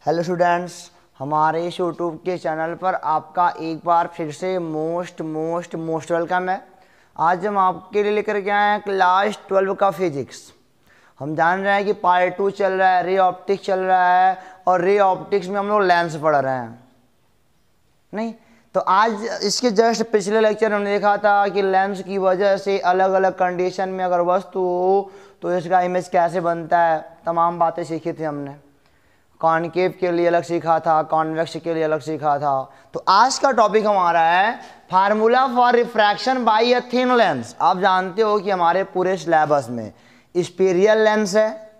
Hello students, हमारे इस YouTube के चैनल पर आपका एक बार फिर से मोस्ट वेलकम है। आज हम आपके लिए लेकर के आए हैं क्लास 12 का फिजिक्स। हम जान रहे हैं कि पार्ट 2 चल रहा है, रे ऑप्टिक्स चल रहा है और रे ऑप्टिक्स में हम लोग लेंस पढ़ रहे हैं। नहीं तो आज इसके जस्ट पिछले लेक्चर में हमने देखा था कि लेंस की वजह से अलग अलग कंडीशन में अगर वस्तु हो तो इसका इमेज कैसे बनता है, तमाम बातें सीखी थी हमने। कॉनकेव के लिए अलग सीखा था, कॉन्वेक्स के लिए अलग सीखा था। तो आज का टॉपिक हमारा है formula for refraction by a thin lens. आप जानते हो कि हमारे पूरे सिलेबस में स्फीरिकल लेंस है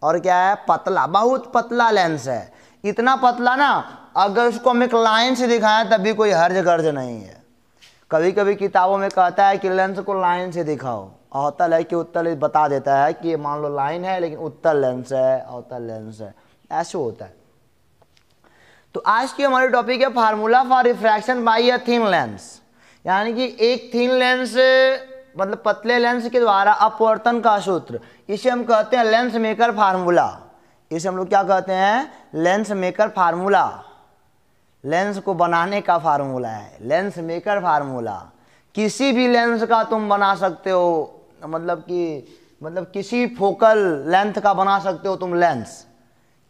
और क्या है, पतला, बहुत पतला लेंस है। इतना पतला ना, अगर उसको हम एक लाइन से दिखाएं तब भी कोई हर्ज गर्ज नहीं है। कभी कभी किताबों में कहता है कि लेंस को लाइन से दिखाओ, अवतल है कि उत्तल बता देता है कि मान लो लाइन है लेकिन उत्तल लेंस है, अवतल लेंस है, ऐसे होता है। तो आज की हमारी टॉपिक है formula for refraction by a thin lens, यानी कि एक थिन लेंस मतलब पतले लेंस के द्वारा अपवर्तन का सूत्र। इसे हम कहते हैं लेंस मेकर फार्मूला। इसे हम लोग क्या कहते हैं, लेंस मेकर फार्मूला। लेंस को बनाने का फार्मूला है लेंस मेकर फार्मूला। किसी भी लेंस का तुम बना सकते हो, मतलब किसी फोकल लेंथ का बना सकते हो तुम लेंस,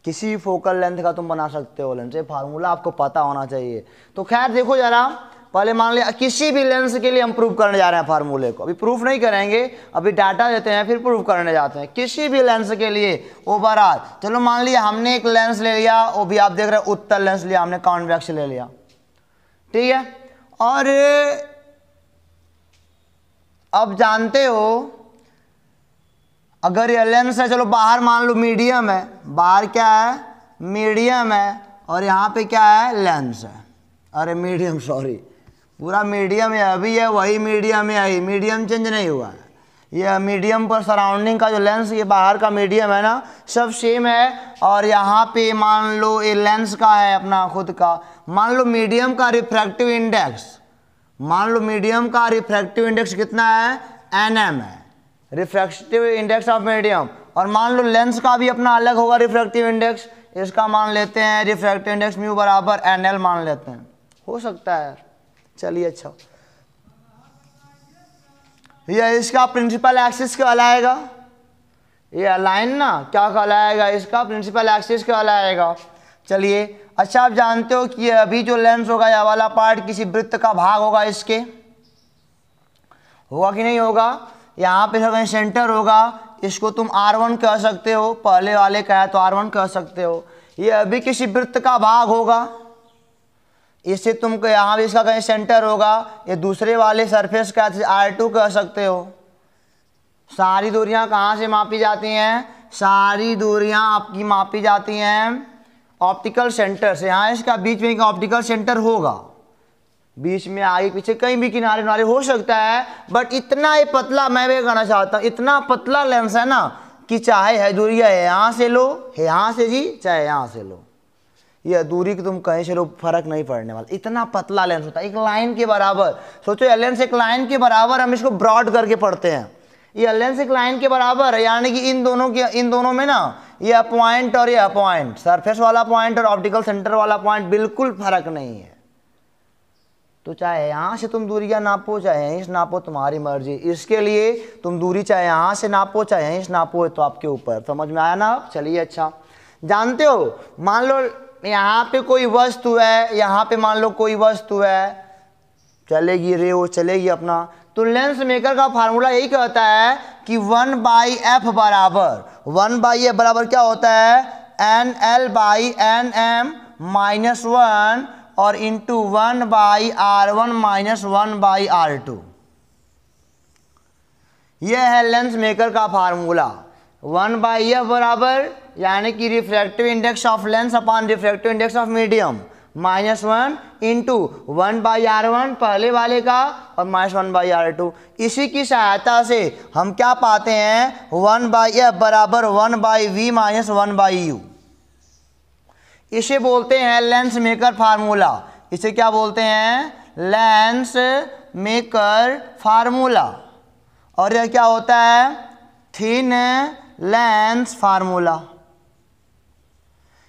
किसी फोकल लेंथ का तुम बना सकते हो लेंस। ये फार्मूला आपको पता होना चाहिए। तो खैर देखो जरा, पहले मान लिया किसी भी लेंस के लिए हम प्रूफ करने जा रहे हैं फार्मूले को। अभी प्रूफ नहीं करेंगे, अभी डाटा देते हैं फिर प्रूफ करने जाते हैं। किसी भी लेंस के लिए ओवरऑल, चलो मान लिया हमने एक लेंस ले लिया, वो भी आप देख रहे हैं उत्तल लेंस लिया हमने, कॉन्वेक्स ले लिया, ठीक है। और अब जानते हो अगर ये लेंस है, चलो बाहर मान लो मीडियम है, बाहर क्या है, मीडियम है, और यहाँ पे क्या है, लेंस है। अरे मीडियम, सॉरी, पूरा मीडियम है, अभी है वही मीडियम है, यही मीडियम चेंज नहीं हुआ है। ये मीडियम पर सराउंडिंग का जो लेंस, ये बाहर का मीडियम है ना, सब सेम है। और यहाँ पे मान लो ये लेंस का है अपना खुद का। मान लो मीडियम का रिफ्रैक्टिव इंडेक्स, मान लो मीडियम का रिफ्रैक्टिव इंडेक्स कितना है, nm है, रिफ्रैक्टिव इंडेक्स ऑफ मीडियम। और मान लो लेंस का भी अपना अलग होगा रिफ्रैक्टिव इंडेक्स, इसका मान लेते हैं रिफ्रैक्टिव इंडेक्स म्यू बराबर nl मान लेते हैं, हो सकता है। चलिए अच्छा, ये इसका प्रिंसिपल एक्सिस कहलाएगा, ये अलाइन ना क्या कहलाएगा, इसका प्रिंसिपल एक्सिस कहलाएगा। चलिए अच्छा, आप जानते हो कि अभी जो लेंस होगा यह वाला पार्ट किसी वृत्त का भाग होगा, इसके होगा कि नहीं होगा। यहाँ पे कहीं सेंटर होगा, इसको तुम R1 कह सकते हो, पहले वाले का है तो R1 कह सकते हो। ये अभी किसी वृत्त का भाग होगा, इससे तुमको यहाँ भी इसका कहीं सेंटर होगा। ये दूसरे वाले सरफेस का R2 कह सकते हो। सारी दूरियां कहाँ से मापी जाती हैं, सारी दूरियां आपकी मापी जाती हैं ऑप्टिकल सेंटर से। यहाँ इसका बीच में ऑप्टिकल सेंटर होगा, बीच में आगे पीछे कहीं भी किनारे किनारे हो सकता है, बट इतना ही पतला, मैं भी कहना चाहता हूँ, इतना पतला लेंस है ना कि चाहे है दूरिया है यहाँ से लो, है यहाँ से जी, चाहे यहाँ से लो, यह दूरी की तुम कहीं से लो, फर्क नहीं पड़ने वाला। इतना पतला लेंस होता है, एक लाइन के बराबर। सोचो ये लेंस एक लाइन के बराबर, हम इसको ब्रॉड करके पढ़ते हैं। ये लेंस एक लाइन के बराबर है, यानी कि इन दोनों में ना, यह पॉइंट और यह पॉइंट, सरफेस वाला पॉइंट और ऑप्टिकल सेंटर वाला पॉइंट बिल्कुल फर्क नहीं है। तो चाहे यहाँ से तुम दूरियां नापो, चाहे यहीं से नापो, तुम्हारी मर्जी। इसके लिए तुम दूरी चाहे यहाँ से नापो चाहे यहीं से नापो, तो आपके ऊपर। समझ में आया ना। चलिए अच्छा, जानते हो मान लो यहाँ पे कोई वस्तु है, यहाँ पे मान लो कोई वस्तु है, चलेगी रे वो चलेगी अपना। तो लेंस मेकर का फार्मूला यही कहता है कि 1/f बराबर, 1/f बराबर क्या होता है, nl/nm -1 और इंटू 1/r1 - 1/r2। यह है लेंस मेकर का फार्मूला। 1/f बराबर यानी कि refractive index of lens upon refractive index of medium -1 into 1/r1 पहले वाले का और -1/r2। इसी की सहायता से हम क्या पाते हैं, 1/f बराबर 1/v - 1/u। इसे बोलते हैं लेंस मेकर फार्मूला। इसे क्या बोलते हैं, लेंस मेकर फार्मूला। और यह क्या होता है, थिन लेंस फार्मूला।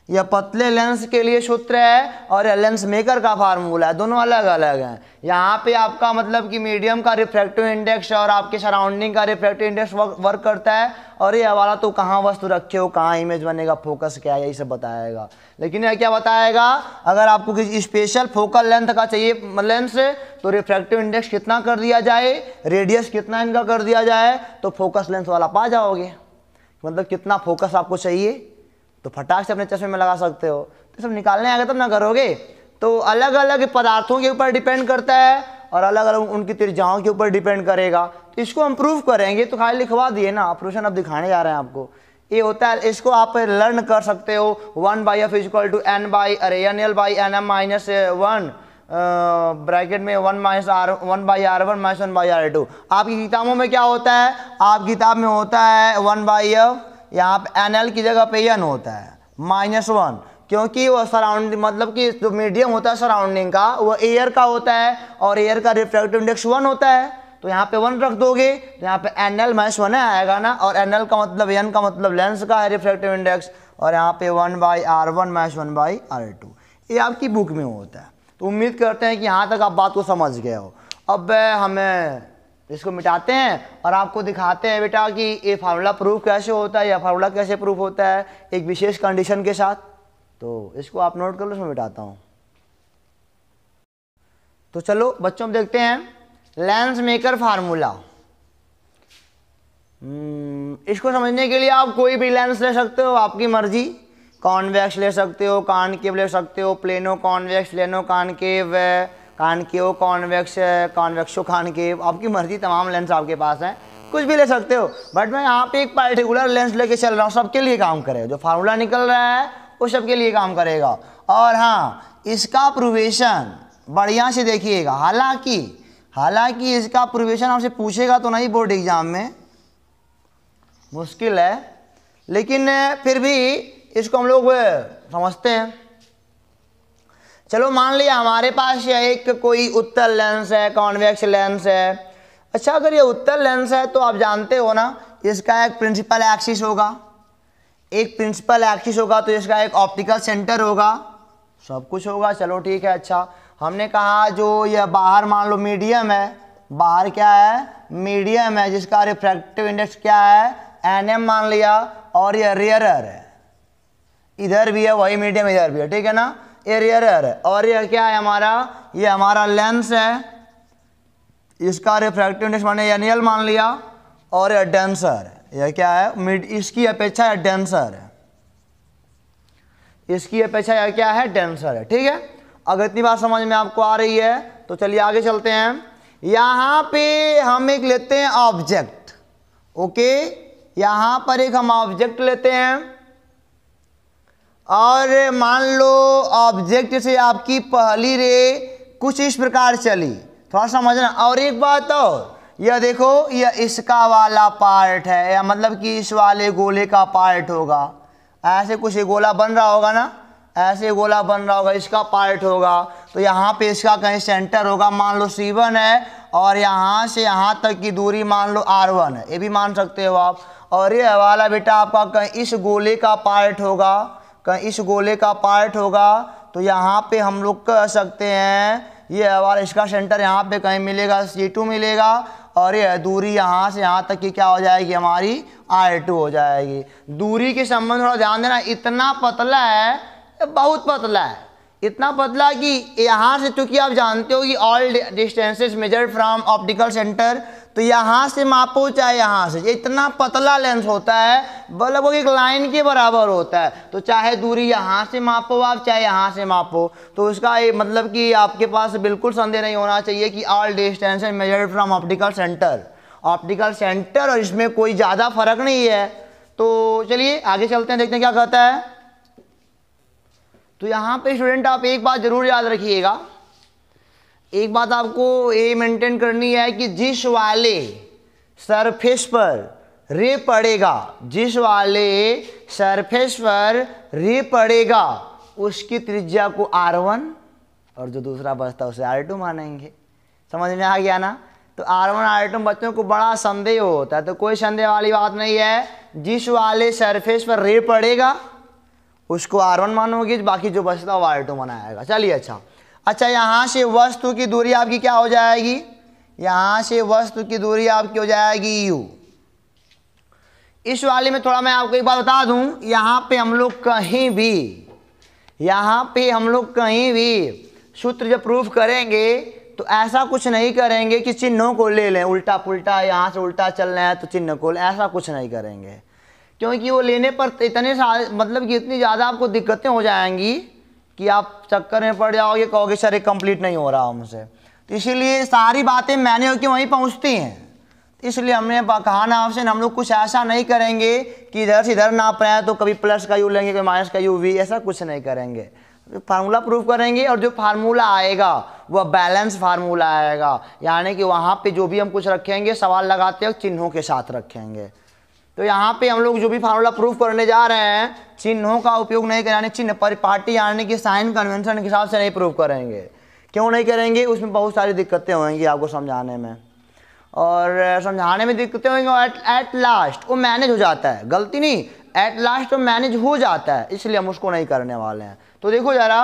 यह पतले लेंस के लिए सूत्र है और यह लेंस मेकर का फार्मूला है, दोनों अलग अलग हैं। यहाँ पे आपका मतलब कि मीडियम का रिफ्रैक्टिव इंडेक्स और आपके सराउंडिंग का रिफ्रैक्टिव इंडेक्स वर्क करता है, और ये वाला तो कहाँ वस्तु रखे हो, कहाँ इमेज बनेगा, फोकस क्या है, यही सब बताएगा। लेकिन यह क्या बताएगा, अगर आपको किसी स्पेशल फोकल लेंथ का चाहिए लेंस तो रिफ्रैक्टिव इंडेक्स कितना कर दिया जाए, रेडियस कितना इनका कर दिया जाए, तो फोकस लेंथ वाला पा जाओगे। मतलब कितना फोकस आपको चाहिए तो फटाक से अपने चश्मे में लगा सकते हो। तो सब निकालने आएगा तब ना करोगे। तो अलग अलग पदार्थों के ऊपर डिपेंड करता है और अलग अलग उनकी त्रिज्याओं के ऊपर डिपेंड करेगा। तो इसको हम प्रूव करेंगे, तो खाली लिखवा दिए ना, ऑपरेशन अब दिखाने जा रहे हैं आपको। ये होता है, इसको आप लर्न कर सकते हो 1/f equal to N by NL by NM minus 1 bracket में 1/R1 माइनस 1/R2। आपकी किताबों में क्या होता है, आप किताब में होता है 1/f, यहाँ पे NL की जगह पे n होता है -1, क्योंकि वो सराउंडिंग मतलब कि जो मीडियम होता है सराउंडिंग का वो एयर का होता है और एयर का रिफ्रैक्टिव इंडेक्स 1 होता है। तो यहाँ पे 1 रख दोगे तो यहाँ पे NL -1 आएगा ना, और NL का मतलब n का मतलब लेंस का है रिफ्रैक्टिव इंडेक्स, और यहाँ पे 1/R1 माइनस 1/R2 ये आपकी बुक में होता है। तो उम्मीद करते हैं कि यहाँ तक आप बात को समझ गए हो। अब हमें इसको मिटाते हैं और आपको दिखाते हैं बेटा कि ये फार्मूला प्रूफ कैसे होता है या फार्मूला कैसे प्रूफ होता है एक विशेष कंडीशन के साथ। तो इसको आप नोट कर लो, इसमें मिटाता हूँ। तो चलो बच्चों देखते हैं लेंस मेकर फार्मूला। इसको समझने के लिए आप कोई भी लेंस ले सकते हो, आपकी मर्जी। कॉन्वेक्स ले सकते हो, कॉनकेव ले सकते हो, plano convex, plano concave, concave convex, कॉन्वेक्सो concave, आपकी मर्जी। तमाम लेंस आपके पास हैं, कुछ भी ले सकते हो। बट मैं यहाँ पे एक पर्टिकुलर लेंस लेके चल रहा हूँ, सबके लिए काम करेगा। जो फार्मूला निकल रहा है वो सबके लिए काम करेगा। और हाँ, इसका प्रूवेशन बढ़िया से देखिएगा। हालांकि इसका प्रूवेशन आपसे पूछेगा तो नहीं बोर्ड एग्जाम में, मुश्किल है, लेकिन फिर भी इसको हम लोग समझते हैं। चलो मान लिया हमारे पास यह एक कोई उत्तल लेंस है, कॉन्वेक्स लेंस है। अच्छा, अगर ये उत्तल लेंस है तो आप जानते हो ना, इसका एक प्रिंसिपल एक्सिस होगा, तो इसका एक ऑप्टिकल सेंटर होगा, सब कुछ होगा। चलो ठीक है। अच्छा, हमने कहा जो यह बाहर मान लो मीडियम है, बाहर क्या है, मीडियम है, जिसका रिफ्रैक्टिव इंडेक्स क्या है, NM मान लिया, और यह रेयरर है, इधर भी है वही मीडियम, इधर भी है, ठीक है ना, ये रेयरर है। और यह क्या है हमारा, ये हमारा लेंस है, इसका रिफ्रैक्टिव इंडेक्स माने NL मान लिया, और यह डेंसर है, यह क्या है, इसकी अपेक्षा यह डेंसर है, इसकी अपेक्षा यह क्या है, डेंसर है, ठीक है। अगर इतनी बात समझ में आपको आ रही है तो चलिए आगे चलते हैं। यहाँ पे हम एक लेते हैं ऑब्जेक्ट, ओके, यहाँ पर एक हम ऑब्जेक्ट लेते हैं, और मान लो ऑब्जेक्ट से आपकी पहली रे कुछ इस प्रकार चली, थोड़ा समझना। और एक बात और, यह देखो, यह इसका वाला पार्ट है, या मतलब कि इस वाले गोले का पार्ट होगा। ऐसे कुछ ये गोला बन रहा होगा ना, ऐसे गोला बन रहा होगा, इसका पार्ट होगा। तो यहाँ पे इसका कहीं सेंटर होगा, मान लो C1 है, और यहाँ से यहाँ तक की दूरी मान लो R1 है, ये भी मान सकते हो आप। और ये वाला बेटा आपका कहीं इस गोले का पार्ट होगा, कहीं इस गोले का पार्ट होगा। तो यहाँ पे हम लोग कह सकते हैं ये हमारा इसका सेंटर यहाँ पे कहीं मिलेगा, C2 मिलेगा, और ये दूरी यहाँ से यहाँ तक की क्या हो जाएगी, हमारी R2 हो जाएगी। दूरी के संबंध थोड़ा ध्यान देना, इतना पतला है, बहुत पतला है, इतना पतला कि यहाँ से, चूंकि आप जानते हो कि all distances measured from optical centre, तो यहाँ से मापो चाहे यहाँ से, इतना पतला लेंस होता है, लगभग एक लाइन के बराबर होता है। तो चाहे दूरी यहाँ से मापो आप, चाहे यहाँ से मापो, तो उसका ये मतलब कि आपके पास बिल्कुल संदेह नहीं होना चाहिए कि all distances measured from optical centre, और इसमें कोई ज़्यादा फर्क नहीं है। तो चलिए आगे चलते हैं, देखते हैं क्या कहता है। तो यहाँ पे स्टूडेंट आप एक बात जरूर याद रखिएगा, एक बात आपको ये मेंटेन करनी है कि जिस वाले सरफेस पर रे पड़ेगा, जिस वाले सरफेस पर रे पड़ेगा, उसकी त्रिज्या को R1 और जो दूसरा बचता है उसे R2 मानेंगे। समझ में आ गया ना। तो R1 R2 बच्चों को बड़ा संदेह होता है, तो कोई संदेह वाली बात नहीं है। जिस वाले सरफेस पर रे पड़ेगा उसको R1 मानोगे, बाकी जो बचता वो R2 बनाएगा। चलिए अच्छा यहाँ से वस्तु की दूरी आपकी क्या हो जाएगी, यहाँ से वस्तु की दूरी आपकी हो जाएगी u। इस वाले में थोड़ा मैं आपको एक बात बता दूं, यहाँ पे हम लोग कहीं भी सूत्र जब प्रूफ करेंगे तो ऐसा कुछ नहीं करेंगे कि चिन्हों को ले लें उल्टा पुल्टा, यहाँ से उल्टा चल रहे हैं तो चिन्ह को, ऐसा कुछ नहीं करेंगे, क्योंकि वो लेने पर इतने सारे मतलब कि इतनी ज़्यादा आपको दिक्कतें हो जाएंगी कि आप चक्कर में पड़ जाओगे, कहोगे सर ये कंप्लीट नहीं हो रहा हमसे। तो इसीलिए सारी बातें मैंने होकर वहीं पहुँचती हैं, इसलिए हमने कहा ना आपसे, हम लोग कुछ ऐसा नहीं करेंगे कि इधर से इधर नाप रहे हैं तो कभी प्लस का यू लेंगे कभी माइनस का यू वी, ऐसा कुछ नहीं करेंगे। फार्मूला प्रूफ करेंगे और जो फार्मूला आएगा वह बैलेंस फार्मूला आएगा, यानी कि वहाँ पे जो भी हम कुछ रखेंगे सवाल लगाते वक्त चिन्हों के साथ रखेंगे। तो यहाँ पे हम लोग जो भी फार्मूला प्रूफ करने जा रहे हैं चिन्हों का उपयोग नहीं करेंगे, चिन्ह परिपाटी यानी कि साइन कन्वेंशन के हिसाब से नहीं प्रूफ करेंगे। क्यों नहीं करेंगे, उसमें बहुत सारी दिक्कतें होंगी आपको समझाने में, और समझाने में दिक्कतें होंगी और एट लास्ट वो मैनेज हो जाता है, गलती नहीं, एट लास्ट तो मैनेज हो जाता है, इसलिए हम उसको नहीं करने वाले हैं। तो देखो ज़रा,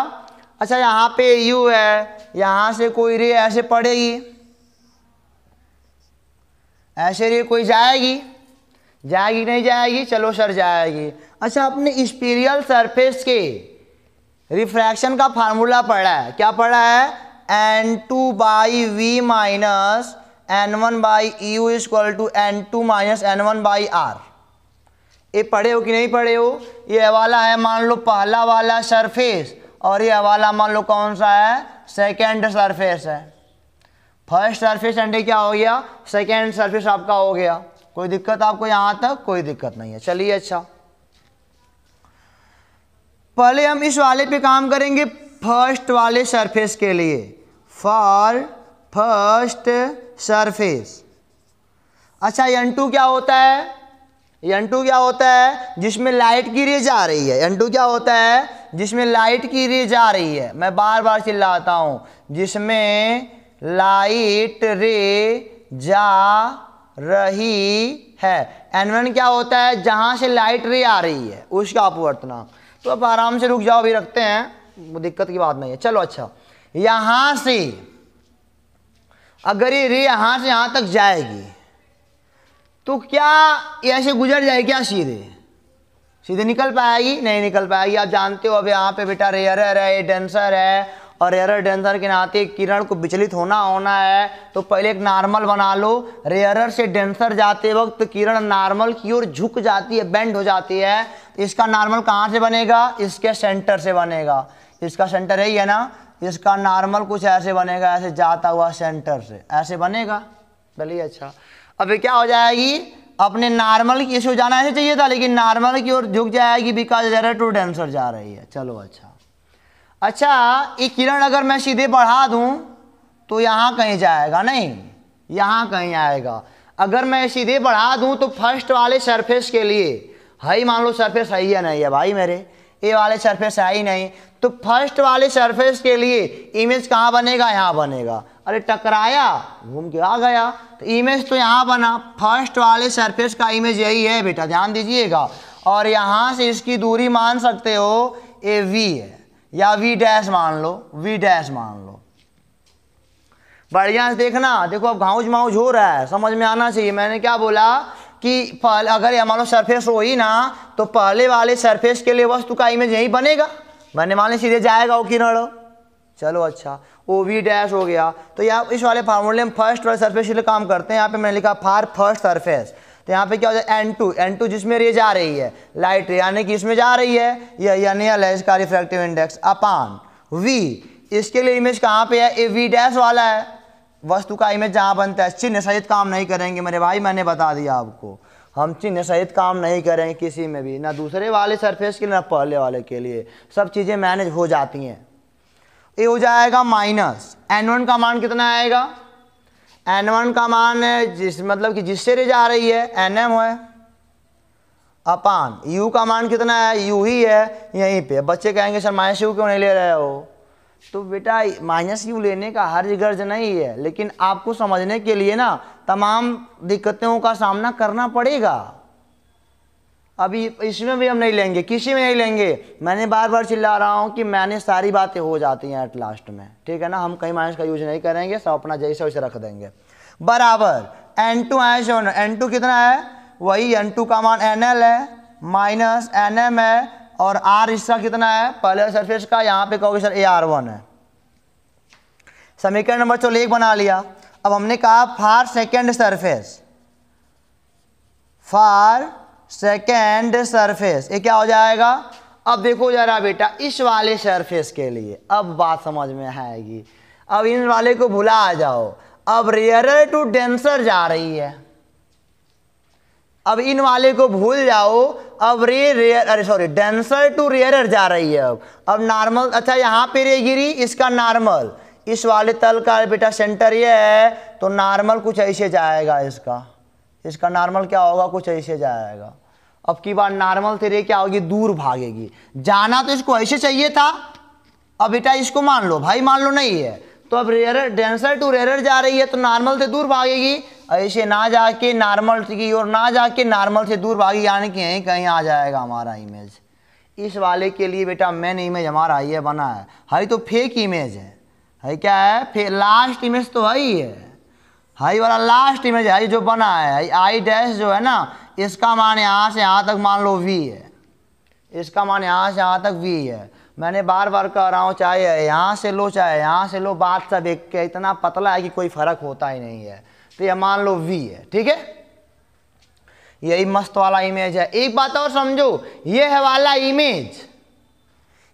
अच्छा यहाँ पे यू है, यहाँ से कोई रे ऐसे पड़ेगी, ऐसे रे कोई जाएगी नहीं जाएगी, चलो सर जाएगी। अच्छा अपने स्पीरियल सरफेस के रिफ्रैक्शन का फार्मूला पढ़ा है, क्या पढ़ा है, n2/v minus n1/u equal to n2 minus n1/r। ये पढ़े हो कि नहीं पढ़े हो? ये वाला है मान लो पहला वाला सरफेस, और ये वाला मान लो कौन सा है, सेकेंड सरफेस है। फर्स्ट सरफेस एंड क्या हो गया, सेकेंड सरफेस आपका हो गया। कोई दिक्कत आपको यहाँ तक? कोई दिक्कत नहीं है। चलिए अच्छा, पहले हम इस वाले पे काम करेंगे फर्स्ट वाले सरफेस के लिए, फॉर फर्स्ट सरफेस। अच्छा n2 क्या होता है, n2 क्या होता है, जिसमें लाइट की रे जा रही है। n2 क्या होता है, जिसमें लाइट की रे जा रही है। मैं बार बार चिल्लाता हूँ, जिसमें लाइट रे जा रही है। n1 क्या होता है, जहाँ से लाइट रे आ रही है उसका अपवर्तनांक। तो अब आराम से रुक जाओ, अभी रखते हैं, वो दिक्कत की बात नहीं है। चलो अच्छा, यहाँ से अगर ये रे यहाँ से यहाँ तक जाएगी तो क्या ऐसे गुजर जाएगी क्या, सीधे निकल पाएगी? नहीं निकल पाएगी। आप जानते हो अब यहाँ पे बेटा रेयरर है, ये डेंसर है, और रेयरर डेंसर के नाते किरण को विचलित होना है, तो पहले एक नॉर्मल बना लो। रेयरर से डेंसर जाते वक्त किरण नॉर्मल की ओर झुक जाती है, बेंड हो जाती है। तो इसका नॉर्मल कहाँ से बनेगा, इसके सेंटर से बनेगा। इसका सेंटर यही है ना, इसका नॉर्मल कुछ ऐसे बनेगा, ऐसे जाता हुआ सेंटर से ऐसे बनेगा। चलिए अच्छा, अब क्या हो जाएगी, अपने नॉर्मल की इशू जाना ऐसे चाहिए था, लेकिन नॉर्मल की ओर झुक जाएगी बिकॉज रेयरर टू डेंसर जा रही है। चलो अच्छा, ये किरण अगर मैं सीधे बढ़ा दूं तो यहाँ कहीं जाएगा नहीं, यहाँ कहीं आएगा। अगर मैं सीधे बढ़ा दूं तो फर्स्ट वाले सरफेस के लिए है, मान लो सरफेस है या नहीं है भाई मेरे, ये वाले सरफेस है ही नहीं, तो फर्स्ट वाले सरफेस के लिए इमेज कहाँ बनेगा, यहाँ बनेगा। अरे टकराया, घूम के आ गया, तो इमेज तो यहाँ बना। फर्स्ट वाले सरफेस का इमेज यही है बेटा, ध्यान दीजिएगा। और यहाँ से इसकी दूरी मान सकते हो ये v है, या v डैश मान लो, v डैश मान लो। बढ़िया से देखना, देखो अब घाउज माउज हो रहा है, समझ में आना चाहिए। मैंने क्या बोला कि अगर ये मान लो सरफेस हो ही ना, तो पहले वाले सरफेस के लिए वस्तु का इमेज यही बनेगा। मैंने मान ली सीधे जाएगा वो किरण। चलो अच्छा, वो v डैश हो गया। तो यहाँ इस वाले फार्मूले में फर्स्ट वाले सरफेस के लिए काम करते हैं। यहाँ पे मैंने लिखा फॉर फर्स्ट सरफेस, तो यहाँ पे क्या हो जाए, n2 जिसमें रे जा रही है, लाइट रे यानी कि इसमें जा रही है, यानी इसका रिफ्रैक्टिव इंडेक्स अपान v। इसके लिए इमेज कहाँ पे है, ये v डैश वाला है। वस्तु का इमेज जहाँ बनता है, चिन्ह सहित काम नहीं करेंगे मेरे भाई, मैंने बता दिया आपको, हम चिन्ह सहित काम नहीं करेंगे किसी में भी, ना दूसरे वाले सरफेस के लिए ना पहले वाले के लिए, सब चीज़ें मैनेज हो जाती हैं। ये हो जाएगा माइनस n1 का मान कितना आएगा, n1 का मान मतलब कि जिससे रे जा रही है nm है, अपान u का मान कितना है, u ही है यहीं पे। बच्चे कहेंगे सर माइनस u क्यों नहीं ले रहे हो, तो बेटा माइनस u लेने का हर्ज गर्ज नहीं है, लेकिन आपको समझने के लिए ना तमाम दिक्कतों का सामना करना पड़ेगा। अभी इसमें भी हम नहीं लेंगे, किसी में नहीं लेंगे। मैंने बार बार चिल्ला रहा हूँ कि मैंने सारी बातें हो जाती हैं एट लास्ट में, ठीक है ना। हम कहीं माइनस का यूज नहीं करेंगे, सब अपना जैसे वैसे रख देंगे। बराबर N2 ऐसे होना, N2 कितना है, वही N2 का मान NL है माइनस NM है, और R इसका कितना है पहले सरफेस का, यहाँ पे कहोगे सर AR1 है। समीकरण नंबर 1 बना लिया। अब हमने कहा for second surface, for second surface, ये क्या हो जाएगा। अब देखो जरा बेटा, इस वाले सरफेस के लिए अब बात समझ में आएगी। अब इन वाले को भुला जाओ, अब रेयरर टू डेंसर जा रही है। अब इन वाले को भूल जाओ, अब डेंसर टू रेयरर जा रही है। अब नॉर्मल, अच्छा यहाँ पे रे गिरी, इसका नॉर्मल इस वाले तल का बेटा सेंटर ये है, तो नॉर्मल कुछ ऐसे जाएगा, इसका नॉर्मल क्या होगा, कुछ ऐसे जाएगा। अब की बार नॉर्मल से रे क्या होगी, दूर भागेगी। जाना तो इसको ऐसे चाहिए था, अब बेटा इसको मान लो भाई, मान लो नहीं है, तो अब रेयरर डेंसर टू रेयरर जा रही है, तो नॉर्मल से दूर भागेगी। ऐसे ना जाके नॉर्मल की ओर ना जाके नॉर्मल से दूर भागी, यानी कि यहीं कहीं आ जाएगा हमारा इमेज। इस वाले के लिए बेटा मेन इमेज हमारा ये बना है, हाई तो फेक इमेज है क्या है, लास्ट इमेज तो हाई है, हाई वाला लास्ट इमेज है जो बना है। आई डैश जो है ना, इसका मान यहाँ से यहाँ तक मान लो V है, इसका मान यहाँ से यहाँ तक V है। मैंने बार बार कह रहा हूँ, चाहे यहाँ से लो चाहे यहाँ से लो, बात सब एक के, इतना पतला है कि कोई फर्क होता ही नहीं है। तो ये मान लो V है, ठीक है, यही मस्त वाला इमेज है। एक बात और समझो, ये है वाला इमेज,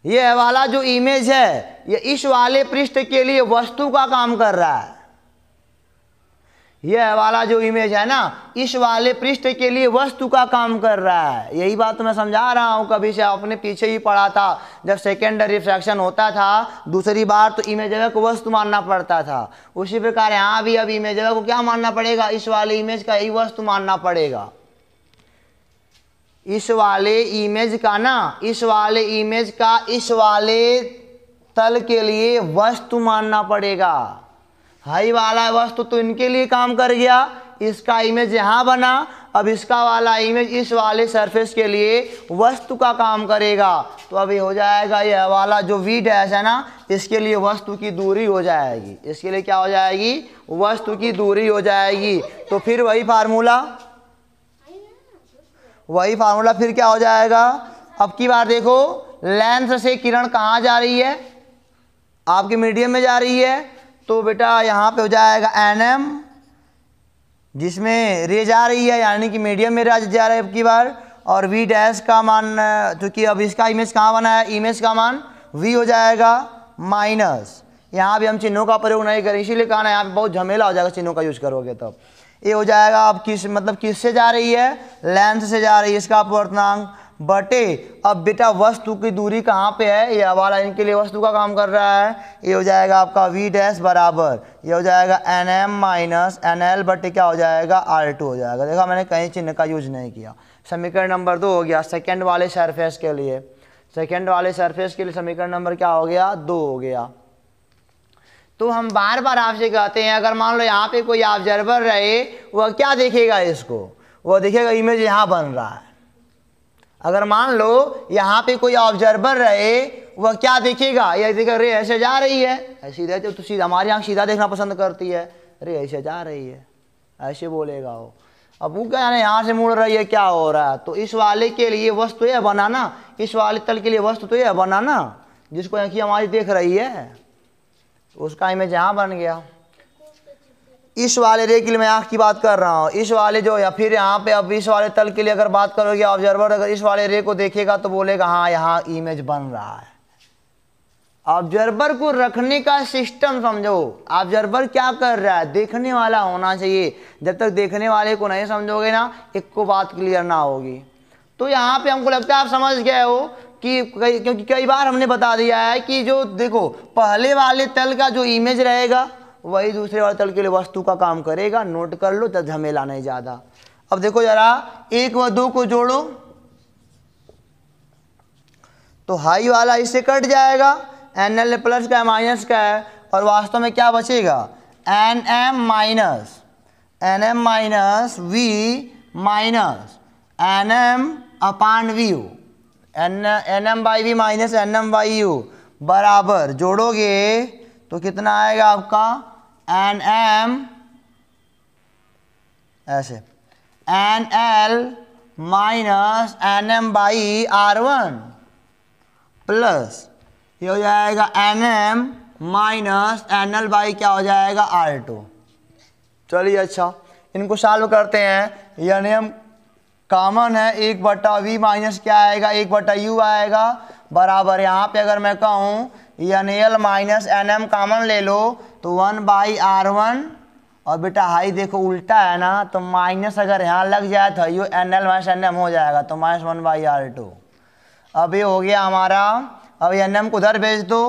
ये है वाला जो इमेज है, ये इस वाले पृष्ठ के लिए वस्तु का काम कर रहा है। यह वाला जो इमेज है ना, इस वाले पृष्ठ के लिए वस्तु का काम कर रहा है। यही बात तो मैं समझा रहा हूँ, कभी से आपने पीछे ही पढ़ा था, जब सेकेंडरी रिफ्रैक्शन होता था दूसरी बार, तो इमेज जगह को वस्तु मानना पड़ता था। उसी प्रकार यहाँ भी अब इमेज जगह को क्या मानना पड़ेगा, इस वाले इमेज का ही वस्तु मानना पड़ेगा। इस वाले इमेज का ना, इस वाले इमेज का इस वाले तल के लिए वस्तु मानना पड़ेगा। हाई वाला वस्तु तो इनके लिए काम कर गया, इसका इमेज यहाँ बना, अब इसका वाला इमेज इस वाले सरफेस के लिए वस्तु का काम करेगा। तो अभी हो जाएगा यह वाला जो V डैश है ना, इसके लिए वस्तु की दूरी हो जाएगी, इसके लिए क्या हो जाएगी, वस्तु की दूरी हो जाएगी। तो फिर वही फार्मूला फिर क्या हो जाएगा। अब की बार देखो, लेंस से किरण कहाँ जा रही है, आपके मीडियम में जा रही है, तो बेटा यहाँ पे हो जाएगा NM, जिसमें रे जा रही है, यानी कि मीडियम में रे जा रहा है अब की बार। और V डैश का मान, क्योंकि अब इसका इमेज कहाँ बना है, इमेज का मान V हो जाएगा माइनस, यहाँ भी हम चिन्हों का प्रयोग नहीं करें, इसीलिए कहा ना यहाँ पे बहुत झमेला हो जाएगा चिन्हों का यूज करोगे तो। ये हो जाएगा अब किससे जा रही है, लेंस से जा रही है, इसका अपवर्तनांक बटे अब बेटा वस्तु की दूरी कहाँ पे है, ये वाला इनके लिए वस्तु का काम कर रहा है। ये हो जाएगा आपका V डैश बराबर, ये हो जाएगा NM माइनस NL बटे क्या हो जाएगा, R2 हो जाएगा। देखा मैंने कहीं चिन्ह का यूज नहीं किया। समीकरण नंबर 2 हो गया सेकेंड वाले सरफेस के लिए। सेकेंड वाले सरफेस के लिए समीकरण नंबर क्या हो गया, 2 हो गया। तो हम बार बार आपसे कहते हैं, अगर मान लो यहाँ पे कोई ऑब्जर्वर रहे, वह क्या देखेगा, इसको वह देखेगा इमेज यहाँ बन रहा है। अगर मान लो यहाँ पे कोई ऑब्जर्वर रहे, वह क्या देखेगा, यह देखेगा रे ऐसे जा रही है, ऐसी तो सीधा, हमारी आँख सीधा देखना पसंद करती है, रे ऐसे जा रही है, ऐसे बोलेगा वो। अब वो क्या है, यहाँ से मुड़ रही है, क्या हो रहा है। तो इस वाले के लिए वस्तु यह बनाना, इस वाले तल के लिए वस्तु तो यह बनाना, जिसको आँखें हमारी देख रही है, उसका इमेज यहाँ बन गया। इस वाले रे के लिए मैं आँख की बात कर रहा हूँ, इस वाले जो, या फिर यहाँ पे अब इस वाले तल के लिए अगर बात करोगे, ऑब्जर्वर अगर इस वाले रे को देखेगा तो बोलेगा हाँ यहाँ इमेज बन रहा है। ऑब्जर्वर को रखने का सिस्टम समझो, ऑब्जर्वर क्या कर रहा है, देखने वाला होना चाहिए। जब तक देखने वाले को नहीं समझोगे ना, एक को बात क्लियर ना होगी। तो यहाँ पे हमको लगता है आप समझ गए हो कि क्योंकि कई बार हमने बता दिया है कि जो देखो पहले वाले तल का जो इमेज रहेगा वही दूसरे वाले तल के लिए वस्तु का काम करेगा। नोट कर लो, तो झमेला नहीं ज़्यादा। अब देखो जरा 1 व 2 को जोड़ो तो हाई वाला इससे कट जाएगा, NL प्लस का माइनस का है, और वास्तव में क्या बचेगा, NM minus V minus NM upon V U, N M by V minus N M by U बराबर, जोड़ोगे तो कितना आएगा आपका एन एम, ऐसे N L minus N M by R one plus ये हो जाएगा N M minus N L by क्या हो जाएगा आर टू। चलिए अच्छा इनको सॉल्व करते हैं। यानी हम कॉमन है 1/v माइनस क्या आएगा 1/u आएगा बराबर, यहाँ पे अगर मैं कहूँ N L minus N M common ले लो तो 1/r1 और बेटा हाई देखो उल्टा है ना, तो माइनस अगर यहाँ लग जाए तो U N L minus N M हो जाएगा, तो -1/r2। अब ये हो गया हमारा, अब एन एम को उधर भेज दो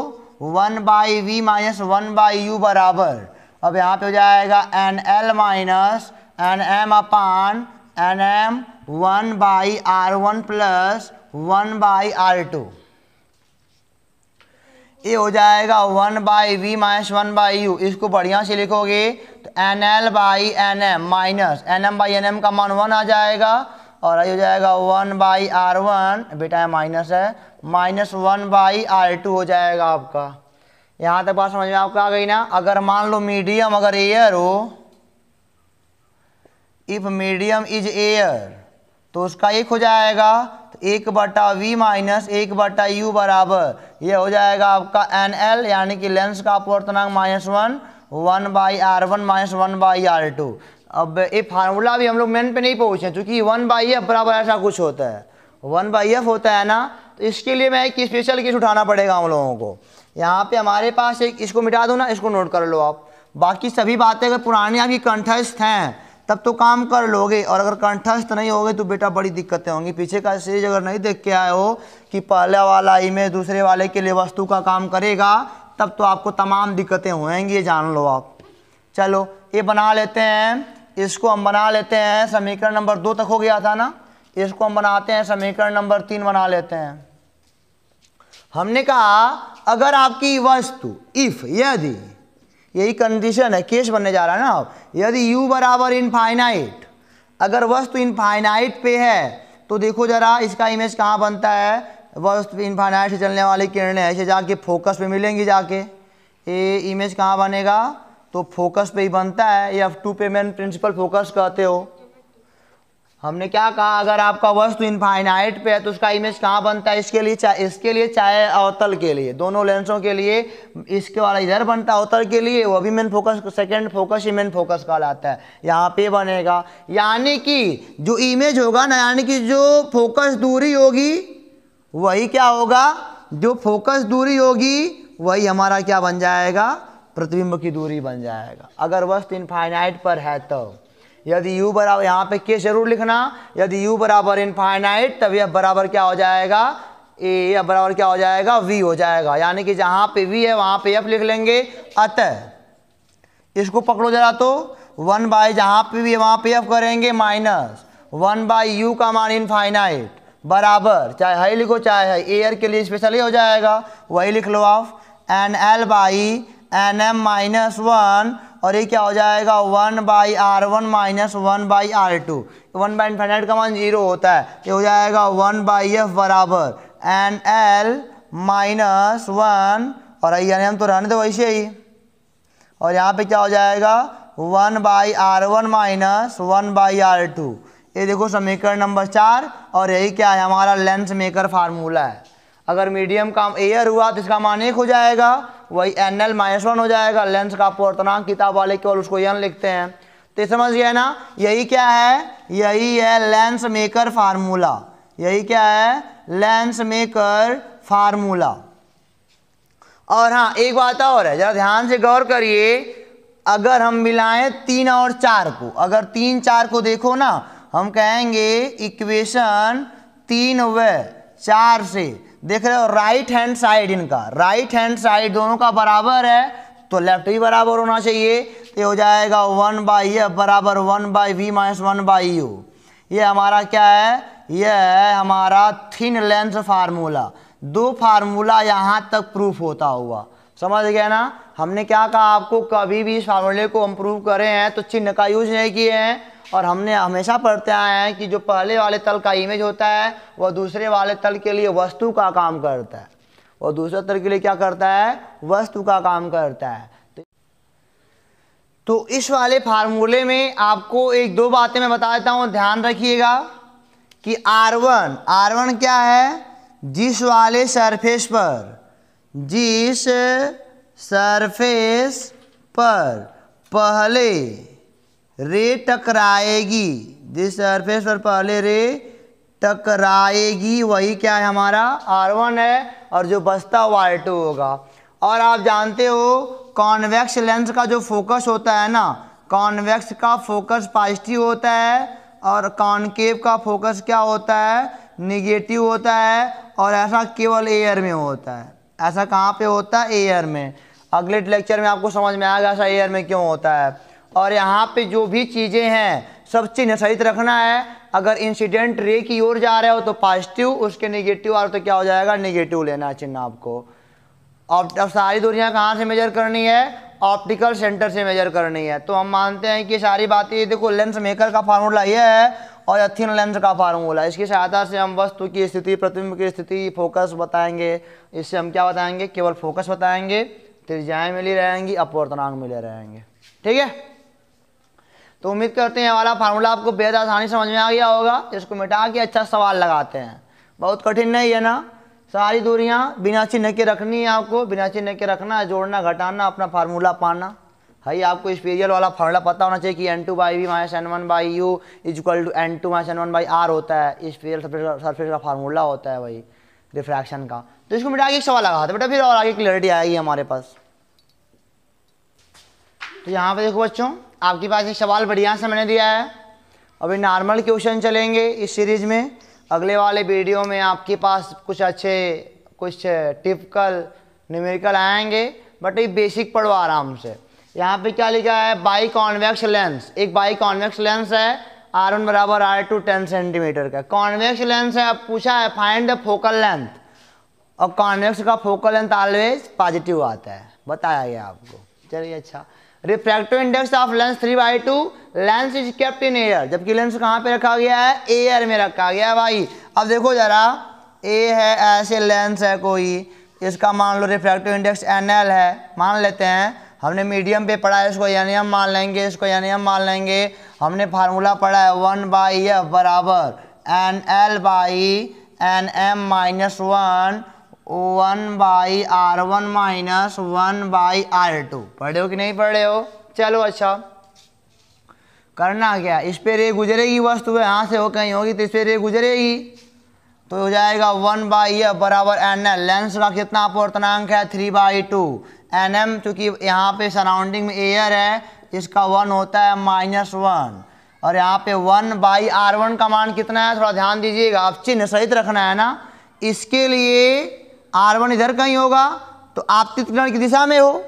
1/v माइनस 1/u बराबर, अब यहाँ पे हो जाएगा n L minus N m upon n m 1/r1 plus 1/r2। ये हो जाएगा 1/v माइनस 1/u, इसको बढ़िया से लिखोगे तो N L by N M minus N M by N M का मान 1 आ जाएगा, और ये हो जाएगा 1/r1 बेटा माइनस है माइनस 1/r2 हो जाएगा आपका। यहाँ तक बात समझ में आपको आ गई ना। अगर मान लो मीडियम अगर एयर हो, इफ मीडियम इज एयर तो उसका एक हो जाएगा तो 1/v माइनस 1/u बराबर ये हो जाएगा आपका एन एल यानी कि लेंस का अपवर्तनांक -1 1/r1 माइनस 1/r2। अब ये फार्मूला भी हम लोग मेन पे नहीं पहुँचे क्योंकि 1/f बराबर ऐसा कुछ होता है, 1/f होता है ना, तो इसके लिए मैं एक स्पेशल केस उठाना पड़ेगा हम लोगों को। यहाँ पे हमारे पास एक, इसको मिटा दो ना, इसको नोट कर लो आप। बाकी सभी बातें अगर पुरानी आपकी कंठस्थ हैं तब तो काम कर लोगे, और अगर कंठस्थ नहीं होगे तो बेटा बड़ी दिक्कतें होंगी। पीछे का सीरीज अगर नहीं देख के आए हो कि पहले वाला इमेज दूसरे वाले के लिए वस्तु का काम करेगा, तब तो आपको तमाम दिक्कतें होंगी, ये जान लो आप। चलो ये बना लेते हैं, इसको हम बना लेते हैं, समीकरण नंबर 2 तक हो गया था ना, इसको हम बनाते हैं समीकरण नंबर 3 बना लेते हैं। हमने कहा अगर आपकी वस्तु इफ यदि, यही कंडीशन है, केस बनने जा रहा है ना, यदि u बराबर इनफाइनाइट, अगर वस्तु इनफाइनाइट पे है तो देखो जरा इसका इमेज कहाँ बनता है, वस्तु इनफाइनाइट से चलने वाली किरणें ऐसे जाके फोकस पे मिलेंगी, जाके ये इमेज कहाँ बनेगा तो फोकस पे ही बनता है, ये F2 पे मेन प्रिंसिपल फोकस कहते हो। हमने क्या कहा अगर आपका वस्तु इनफाइनाइट पे है तो उसका इमेज कहाँ बनता है, इसके लिए चाहे अवतल के लिए, दोनों लेंसों के लिए, इसके वाला इधर बनता है अवतल के लिए, वो भी मेन फोकस, सेकंड फोकस ही मेन फोकस कहलाता है, यहाँ पे बनेगा। यानी कि जो इमेज होगा ना, यानी कि जो फोकस दूरी होगी वही क्या होगा, जो फोकस दूरी होगी वही हमारा क्या बन जाएगा, प्रतिबिंब की दूरी बन जाएगा, अगर वस्तु इनफाइनाइट पर है तो। यदि u बराबर, यहाँ पे केस जरूर लिखना, यदि u बराबर इनफाइनाइट तब यह बराबर क्या हो जाएगा, यह बराबर क्या हो जाएगा v हो जाएगा, यानी कि जहाँ पे v है वहाँ पे f लिख लेंगे। अतः इसको पकड़ो जरा तो 1/, जहाँ पे v है वहाँ पे f करेंगे माइनस 1/u का मान इनफाइनाइट बराबर, चाहे हाई लिखो चाहे हाई, एयर के लिए स्पेशल ही हो जाएगा, वही लिख लो आप, N L by N M minus 1, और ये क्या हो जाएगा 1/r1 माइनस 1/r2, 1/इनफाइनाइट का मान 0 होता है, ये हो जाएगा 1/f बराबर एन एल माइनस 1, और एन एम तो रहने दो वैसे ही, और यहाँ पे क्या हो जाएगा 1/r1 माइनस 1/r2। ये देखो समीकरण नंबर 4, और यही क्या है हमारा लेंस मेकर फार्मूला है। अगर मीडियम का एयर हुआ तो इसका मान 1 हो जाएगा, वही एन एल माइनस 1 हो जाएगा, लेंस का अपवर्तनांक किताब वाले केवल उसको n लिखते हैं, तो समझ गया ना। यही क्या है, यही है लेंस मेकर फार्मूला, यही क्या है लेंस मेकर फार्मूला। और हाँ एक बात और है, जरा ध्यान से गौर करिए, अगर हम मिलाएं 3 और 4 को, अगर 3 4 को देखो ना, हम कहेंगे इक्वेशन 3 व 4 से, देख रहे हो राइट हैंड साइड, इनका राइट हैंड साइड दोनों का बराबर है तो लेफ्ट भी बराबर होना चाहिए, तो हो जाएगा 1/f बराबर 1/v माइनस 1/u। ये हमारा क्या है, यह है हमारा थिन लेंस फार्मूला। 2 फार्मूला यहाँ तक प्रूफ होता हुआ, समझ गया ना। हमने क्या कहा आपको, कभी भी इस फार्मूले को हम प्रूव करें हैं तो चिन्ह का यूज नहीं किए हैं, और हमने हमेशा पढ़ते आए हैं कि जो पहले वाले तल का इमेज होता है वह दूसरे वाले तल के लिए वस्तु का काम करता है, और दूसरे तल के लिए क्या करता है, वस्तु का काम करता है। तो इस वाले फार्मूले में आपको एक दो बातें मैं बता देता हूं, ध्यान रखिएगा कि R1 क्या है, जिस वाले सरफेस पर पहले रे टकराएगी, जिस सरफेस पर पहले रे टकराएगी वही क्या है, हमारा R1 है, और जो बचता हुआ R2 होगा। और आप जानते हो कॉन्वेक्स लेंस का जो फोकस होता है ना, कॉन्वेक्स का फोकस पॉजिटिव होता है और कॉनकेव का फोकस क्या होता है, निगेटिव होता है, और ऐसा केवल एयर में होता है। ऐसा कहाँ पे होता है, एयर में। अगले लेक्चर में आपको समझ में आएगा ऐसा एयर में क्यों होता है। और यहाँ पे जो भी चीज़ें हैं सब चिन्ह सहित रखना है। अगर इंसिडेंट रे की ओर जा रहे हो तो पॉजिटिव, उसके निगेटिव आ रहे तो क्या हो जाएगा, निगेटिव लेना चिन्ह आपको। अब सारी दूरियां कहाँ से मेजर करनी है, ऑप्टिकल सेंटर से मेजर करनी है। तो हम मानते हैं कि सारी बातें, देखो लेंस मेकर का फार्मूला ये है और यह थिन लेंस का फार्मूला, इसकी सहायता से हम वस्तु की स्थिति, प्रतिबिंब की स्थिति, फोकस बताएंगे। इससे हम क्या बताएंगे, केवल फोकस बताएंगे, त्रिज्याएं मिली रहेंगी, अपवर्तनांक मिले रहेंगे। ठीक है, तो उम्मीद करते हैं वाला फार्मूला आपको बेहद आसानी समझ में आ गया होगा। इसको मिटा के अच्छा सवाल लगाते हैं, बहुत कठिन नहीं है ना। सारी दूरियां बिना चिन्ह के रखनी है आपको, बिना चिन्ह के रखना है, जोड़ना घटाना, अपना फार्मूला पाना है। आपको स्पेरियल वाला फार्मूला पता होना चाहिए कि N2/V - N1/U = N2 - N1/R होता है। स्पेरियल सरफेस का फार्मूला होता है वही रिफ्रैक्शन का। तो इसको मिटा के एक सवाल लगाते बेटा, फिर और आगे क्लियरिटी आएगी हमारे पास। तो यहाँ पे देखो बच्चों, आपके पास एक सवाल बढ़िया से मैंने दिया है। अभी नॉर्मल क्वेश्चन चलेंगे इस सीरीज में। अगले वाले वीडियो में आपके पास कुछ टिपिकल न्यूमेरिकल आएंगे, बट ये बेसिक पढ़ो आराम से। यहाँ पे क्या लिखा है, बाई कॉन्वेक्स लेंस। एक बाई कॉन्वेक्स लेंस है, R1 = R2 10 सेंटीमीटर का कॉन्वेक्स लेंस है। अब पूछा है फाइंड द फोकल लेंथ, और कॉन्वेक्स का फोकल लेंथ ऑलवेज पॉजिटिव आता है, बताया गया आपको। चलिए अच्छा, refractive index of lens 3/2, lens is kept in air, जबकि लेंस कहाँ पे रखा गया है, एयर में रखा गया है भाई। अब देखो जरा, ए है, ऐसे लेंस है कोई, इसका मान लो रिफ्रैक्टिव इंडेक्स NL है, मान लेते हैं। हमने मीडियम पे पढ़ा है, इसको NM मान लेंगे, इसको NM मान लेंगे। हमने फार्मूला पढ़ा है 1/F बराबर NL/NM - 1 1/R1 - 1/R2। पढ़े हो कि नहीं पढ़े हो? चलो अच्छा, करना क्या, इस पे रे गुजरेगी, वस्तु है यहाँ से हो कहीं होगी तो इस पे रे गुजरेगी, तो हो जाएगा 1/F बराबर NL। लेंस का कितना अपवर्तनांक है, 3/2। NM चूँकि यहाँ पे सराउंडिंग में एयर है, इसका 1 होता है -1, और यहाँ पे 1/R1 का मान कितना है, थोड़ा ध्यान दीजिएगा, आप चिन्ह सहित रखना है ना। इसके लिए R1 इधर कहीं होगा तो आपतित किरण की दिशा में हो,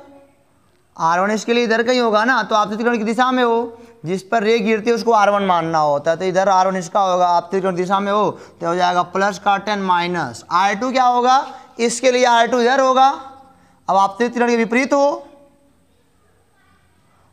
R1 इसके लिए इधर कहीं होगा ना, तो आपतित किरण की दिशा में हो, जिस पर रे गिरती है उसको R1 मानना होता है। तो इधर R1 इसका होगा, आपतित किरण दिशा में हो तो हो जाएगा +10 माइनस R2 क्या होगा, इसके लिए R2 इधर होगा। अब आपतित किरण के विपरीत हो,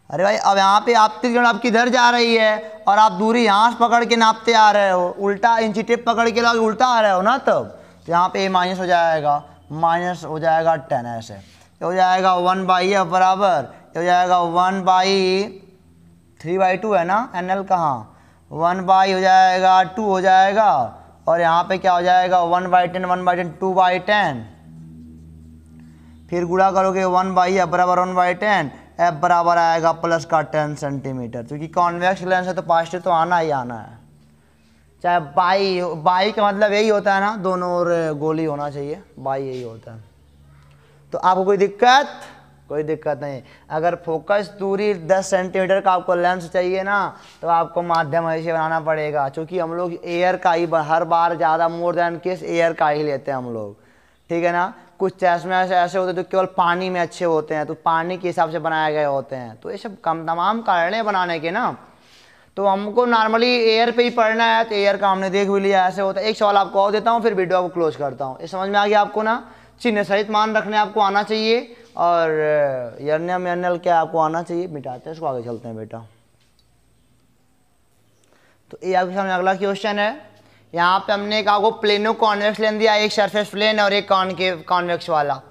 अरे भाई अब यहाँ पे आपतित किरण आपकी इधर जा रही है और आप दूरी यहाँ से पकड़ के नापते आ रहे हो, उल्टा इंची टेप पकड़ के लोग उल्टा आ रहे हो ना, तब तो यहाँ पे माइनस हो जाएगा, माइनस हो जाएगा 10, ऐसे हो जाएगा 1/F बराबर, हो जाएगा 1/3/2 है ना, NL कहाँ 1/, हो जाएगा 2 हो जाएगा, और यहाँ पे क्या हो जाएगा 1/10 1/10 2/10, फिर गुणा करोगे 1/F बराबर 1/10, F बराबर आएगा +10 सेंटीमीटर। क्योंकि कॉन्वेक्स लेंस है तो पॉजिटिव तो आना ही आना है, चाहे बाई का मतलब यही होता है ना, दोनों ओर गोली होना चाहिए, बाई यही होता है। तो आपको कोई दिक्कत नहीं। अगर फोकस दूरी 10 सेंटीमीटर का आपको लेंस चाहिए ना, तो आपको माध्यम ऐसे बनाना पड़ेगा, क्योंकि हम लोग एयर का ही हर बार ज़्यादा मोर देन केस एयर का ही लेते हैं हम लोग, ठीक है ना। कुछ चश्मे ऐसे होते हैं तो केवल पानी में अच्छे होते हैं, तो पानी के हिसाब से बनाए गए होते हैं। तो ये सब तमाम कारण है बनाने के ना। तो हमको नॉर्मली एयर पे ही पढ़ना है, तो एयर का हमने देख भी लिया, ऐसे होता है। एक सवाल आपको और देता हूँ, फिर वीडियो को क्लोज करता हूँ। ये समझ में आ गया आपको ना, चिन्ह सहित मान रखने आपको आना चाहिए, और NM NL क्या आपको आना चाहिए। मिटाते हैं इसको, आगे चलते हैं बेटा। तो ये आपके सामने अगला क्वेश्चन है। यहाँ पे हमने एक आपको प्लेनो कॉन्वेक्स लेन दिया, एक सरफेस प्लेन और एक कॉन्वेक्स वाला।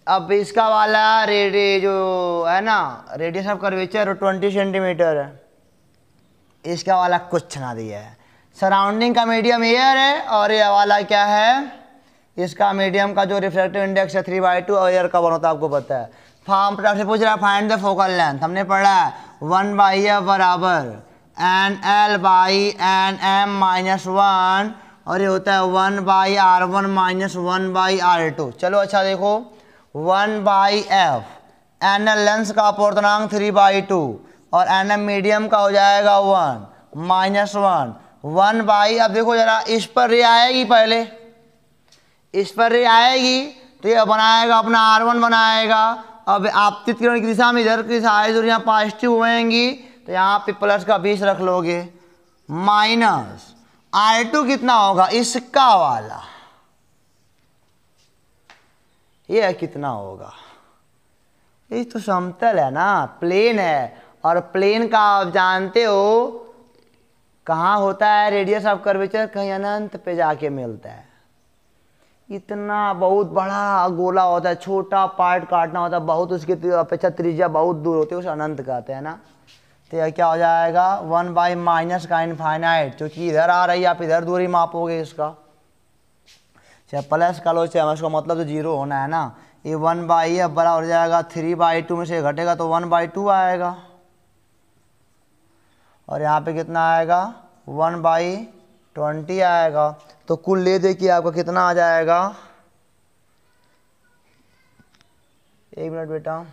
अब इसका वाला जो है ना रेडियस ऑफ कर्वेचर 20 सेंटीमीटर है, इसका वाला कुछ ना दिया है। सराउंडिंग का मीडियम एयर है और ये वाला क्या है, इसका मीडियम का जो रिफ्रैक्टिव इंडेक्स है 3/2 और एयर का 1 होता है, आपको पता है। फॉर्म पर आपसे पूछ रहा है फाइंड द फोकल लेंथ, हमने पढ़ा है 1/f बराबर NL/NM-1 और ये होता है 1/R1 - 1/R2। चलो अच्छा देखो 1/f NL लेंस का अपवर्तनांक 3/2 और NM मीडियम का हो जाएगा 1 -1 1/, अब देखो जरा इस पर रे आएगी, पहले इस पर रे आएगी तो ये बनाएगा अपना R1 बनाएगा। अब आपतित किरण की दिशा में इधर की सारी दूरियां पॉजिटिव होएंगी तो यहाँ पे प्लस का 20 रख लोगे, माइनस R2 कितना होगा इसका वाला, ये कितना होगा, ये तो समतल है ना, प्लेन है। और प्लेन का आप जानते हो कहाँ होता है रेडियस ऑफ कर्वेचर, कहीं अनंत पे जाके मिलता है। इतना बहुत बड़ा गोला होता है, छोटा पार्ट काटना होता है बहुत, उसकी अपेक्षा त्रिज्या बहुत दूर होती है, उसे अनंत कहते हैं ना। तो यह क्या हो जाएगा 1/- माइनस का इनफाइनाइट, क्योंकि इधर आ रही है आप इधर दूरी मापोगे इसका, चाहे प्लस का लो चाहे उसका मतलब तो 0 होना है ना। ये 1/, अब बड़ा हो जाएगा 3/2 में से घटेगा तो 1/2 आएगा और यहाँ पे कितना आएगा 1/20 आएगा। तो कुल ले देखिए आपका कितना आ जाएगा, एक मिनट बेटा,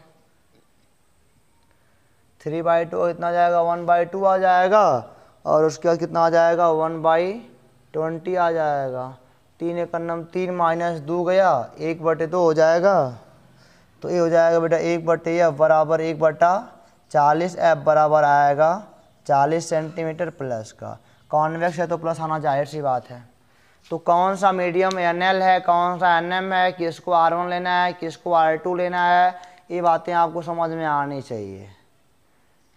3/2 कितना आ जाएगा 1/2 आ जाएगा और उसके बाद कितना आ जाएगा 1/20 आ जाएगा। 3 × 3 -2 गया, 1/2 हो जाएगा। तो ये हो जाएगा बेटा 1/f बराबर 1/40, f बराबर आएगा 40 सेंटीमीटर प्लस का। कॉन्वेक्स है तो प्लस आना जाहिर सी बात है। तो कौन सा मीडियम NL है, कौन सा NM है, किसको R1 लेना है, किसको R2 लेना है, ये बातें आपको समझ में आनी चाहिए।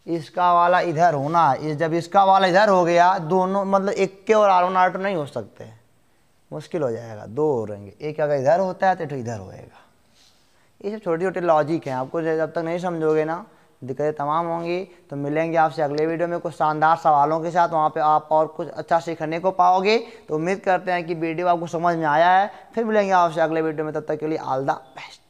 इसका वाला इधर होना, जब इसका वाला इधर हो गया, दोनों मतलब एक के और R1 R2 नहीं हो सकते, मुश्किल हो जाएगा, 2 हो रहेंगे। एक अगर इधर होता है तो इधर होएगा। ये सब छोटे छोटे लॉजिक हैं, आपको जब तक नहीं समझोगे ना दिक्कतें तमाम होंगी। तो मिलेंगे आपसे अगले वीडियो में कुछ शानदार सवालों के साथ, वहाँ पे आप और कुछ अच्छा सीखने को पाओगे। तो उम्मीद करते हैं कि वीडियो आपको समझ में आया है। फिर मिलेंगे आपसे अगले वीडियो में, तब तक के लिए ऑल द बेस्ट।